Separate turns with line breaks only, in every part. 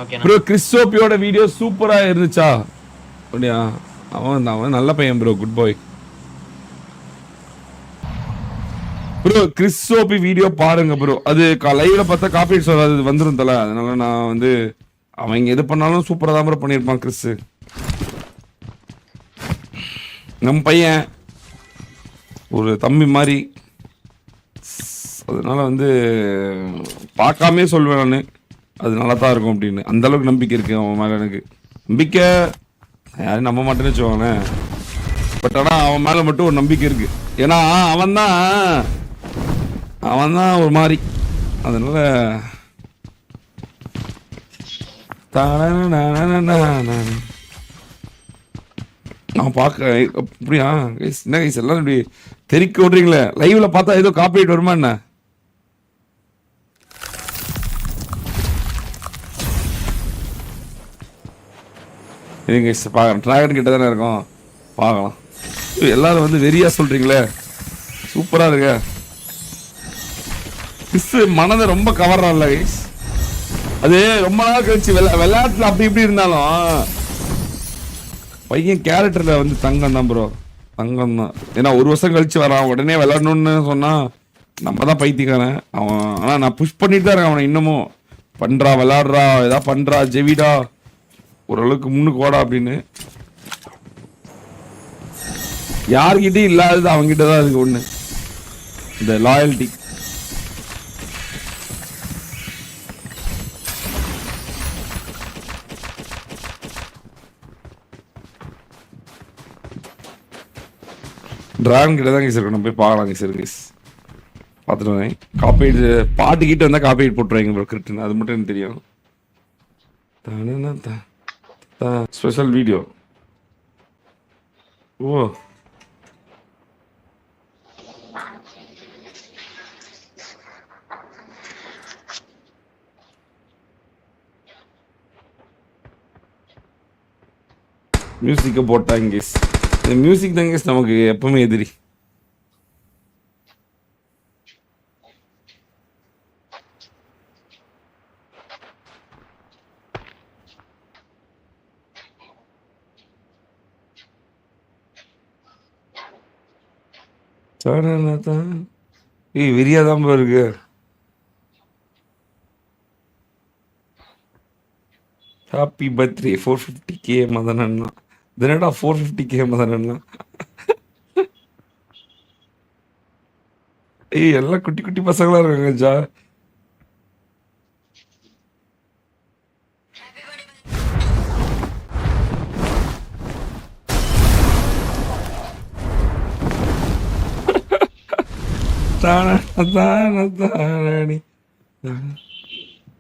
ஓகேண்ணா.
Bro கிறிஸ்டோபியோட video சூப்பரா இருந்துச்சா? அப்படியா? அவன் நல்ல பையன் ப்ரோ, குட் பாய் ப்ரோ. கிறிஸ்டோபி வீடியோ பாருங்க ப்ரோ. அது லைவ்ல பார்த்தா காப்பீட்ஸ் வராது, வந்துரும் தல. அதனால நான் வந்து அவங்க எது பண்ணாலும் சூப்பரா தான் ப்ரோ பண்ணியிருப்பான் கிறிஸ். நம் பையன் ஒரு தம்பி மாதிரி, அதனால வந்து பார்க்காமே சொல்வேன் நான், அது நல்லா தான் இருக்கும் அப்படின்னு. அந்த அளவுக்கு நம்பிக்கை இருக்கு அவன் மேல. எனக்கு நம்பிக்கை யாரும் நம்ப மாட்டேன்னு வச்சுக்கோங்களேன், பட் ஆனால் அவன் மேல மட்டும் ஒரு நம்பிக்கை இருக்கு. ஏன்னா அவன் தான் ஒரு மாதிரி. அதனால நான் பார்க்க அப்படியா என்ன கைஸ் எல்லாம் இப்படி தெறிக்க விட்றீங்களே. லைவ்ல பார்த்தா ஏதோ காப்பிரைட் வருமா என்ன? இருங்க பார்க்கலாம். டிராகன் கிட்ட தானே இருக்கோம், பார்க்கலாம். எல்லாரும் வந்து வெறியா சொல்றீங்களே, சூப்பரா இருக்க. கிறிஸ் மனதை ரொம்ப கவர்றான்ல கைஸ். அது ரொம்ப நாள் கழிச்சு விளையாட்டுல அப்படி இப்படி இருந்தாலும் பையன் கேரக்டர்ல வந்து தங்கம் தான் ப்ரோ, தங்கம் தான். ஏன்னா ஒரு வருஷம் கழிச்சு வரான், உடனே விளையாடணும்னு சொன்னா நம்ம தான் பைத்தியக்காரன் அவன். ஆனா நான் புஷ் பண்ணிட்டு தான் இருக்கேன் அவனை இன்னமும். பண்றா, விளையாடுறா, ஏதா பண்றா, ஜெவிடா, ஓரளவுக்கு முன்னுக்கு ஓடா அப்படின்னு. யார்கிட்டயும் இல்லாதது அவங்கிட்ட தான் இருக்கு ஒண்ணு, இந்த லாயல்டி. டிராகன் கிட்ட தான் கேஸ் இருக்கணும், போய் பார்க்கலாம் கேஸ் இருக்கு. பார்த்துட்டு வரேன். காப்பீடு பாட்டு கிட்ட வந்தால் காப்பீடு போட்டுருவாங்க ப்ரோ கிரிட்டுன்னு, அது மட்டும் எனக்கு தெரியும். Special video. ஓ மியூசிக்கை போட்டாங்க கேஸ். இந்த மியூசிக் தான் கேஸ் நமக்கு எப்பவுமே எதிரி. விரியாதான் இருக்கு. ஹாப்பி பர்த்டே 450K மதன் அண்ணா. தினடா 450K மதன் அண்ணா. எல்லாம் குட்டி குட்டி பசங்களா இருக்காங்க ஜா.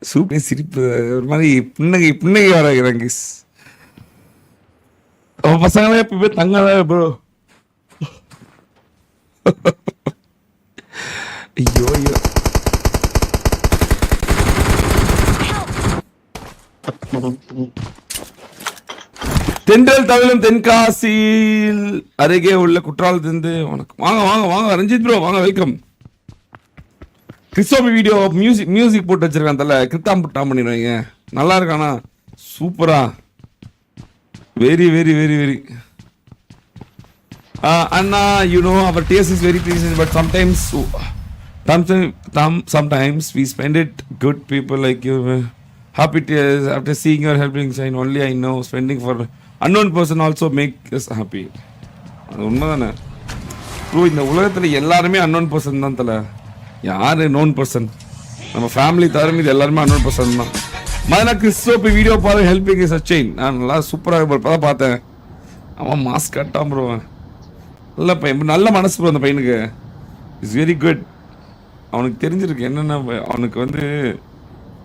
சூப்பர் சிரிப்பு, ஒரு மாதிரி புன்னகை வராங்க. பசங்களே எப்பவுமே தங்கதான் ப்ரோ. ஐயோ தென்றல் தமிழும் தென்காசியில் அருகே உள்ள குற்றாலத்திலிருந்து வணக்கம். வாங்க வாங்க வாங்க ரஞ்சித் ப்ரோ, வாங்க, வெல்கம். கிறிஸ்டோபி வீடியோ மியூசிக் போட்டு வச்சிருக்கான் தல, கிரித்தாம் புட்டாம் பண்ணிடுவாங்க. நல்லா இருக்கானா? சூப்பரா, very very very very. Anna, you know our taste is very precious, but sometimes we spend it good people like you. Happy tears after seeing your helping sign. Only I know spending for unknown person also make us happy. அது உண்மைதானே bro? இந்த உலகத்தில் எல்லாருமே unknown person தான் தல. யாரு known person? நம்ம family தவிர இது எல்லாருமே அன்னோன் பர்சன் தான். மதனா கிறிஸ்டோபி வீடியோ பாரு, ஹெல்பிங் இஸ் அ செயின். நான் நல்லா சூப்பராக இப்போ தான் பார்த்தேன். அவன் மாஸ்க் கட்டான் ப்ரோ, நல்ல பையன், நல்ல மனசு ப்ரோ அந்த பையனுக்கு. It's very good. அவனுக்கு தெரிஞ்சிருக்கு என்னென்ன, அவனுக்கு வந்து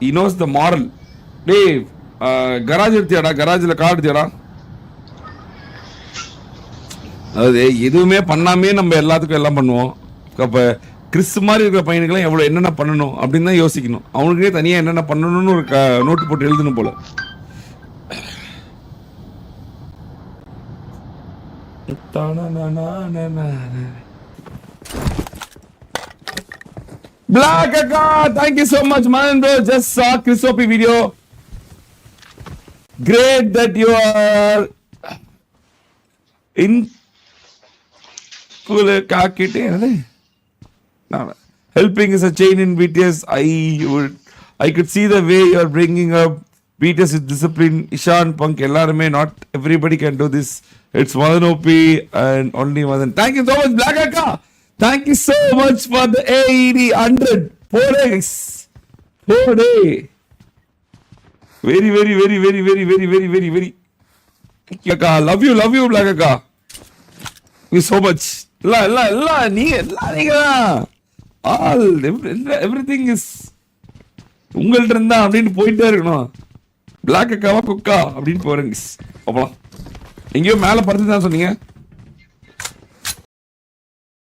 he knows the moral. டேய் கராஜ் எடுத்தியாடா? கராஜில் கார் எடுத்தியாடா? அதாவது எதுவுமே பண்ணாமே நம்ம எல்லாத்துக்கும் எல்லாம் பண்ணுவோம். அப்போ கிறிஸ் மாதிரி இருக்கிற பையனுக்கெல்லாம் எவ்வளோ என்னென்ன பண்ணணும் அப்படின்னு தான் யோசிக்கணும். அவனுக்கே தனியாக என்னென்ன பண்ணணும்னு ஒரு நோட்டு போட்டு எழுதணும் போல. Black Akka, thank you so much, man bro. Just saw Christopy video. Great that you are in helping is a chain in BTS. I could see the way you are bringing up BTS with discipline. Ishan, Punk, எல்லாருமே not everybody can do this. It's Madan OP and only Madan. Thank you so much, Black Akka. Thank you so much for the AED 100. 4 days. 4 day. Very. Thank you, Akka. Love you, Black Akka. Thank you so much. Everything is உங்கள்ட்ட இருந்தா அப்படின்னு போயிட்டே இருக்கணும். Black அக்காவா குக்கா அப்படின்னு போறேங்க. அப்பலாம் எங்கேயோ மேல படுத்து தான் சொன்னீங்க.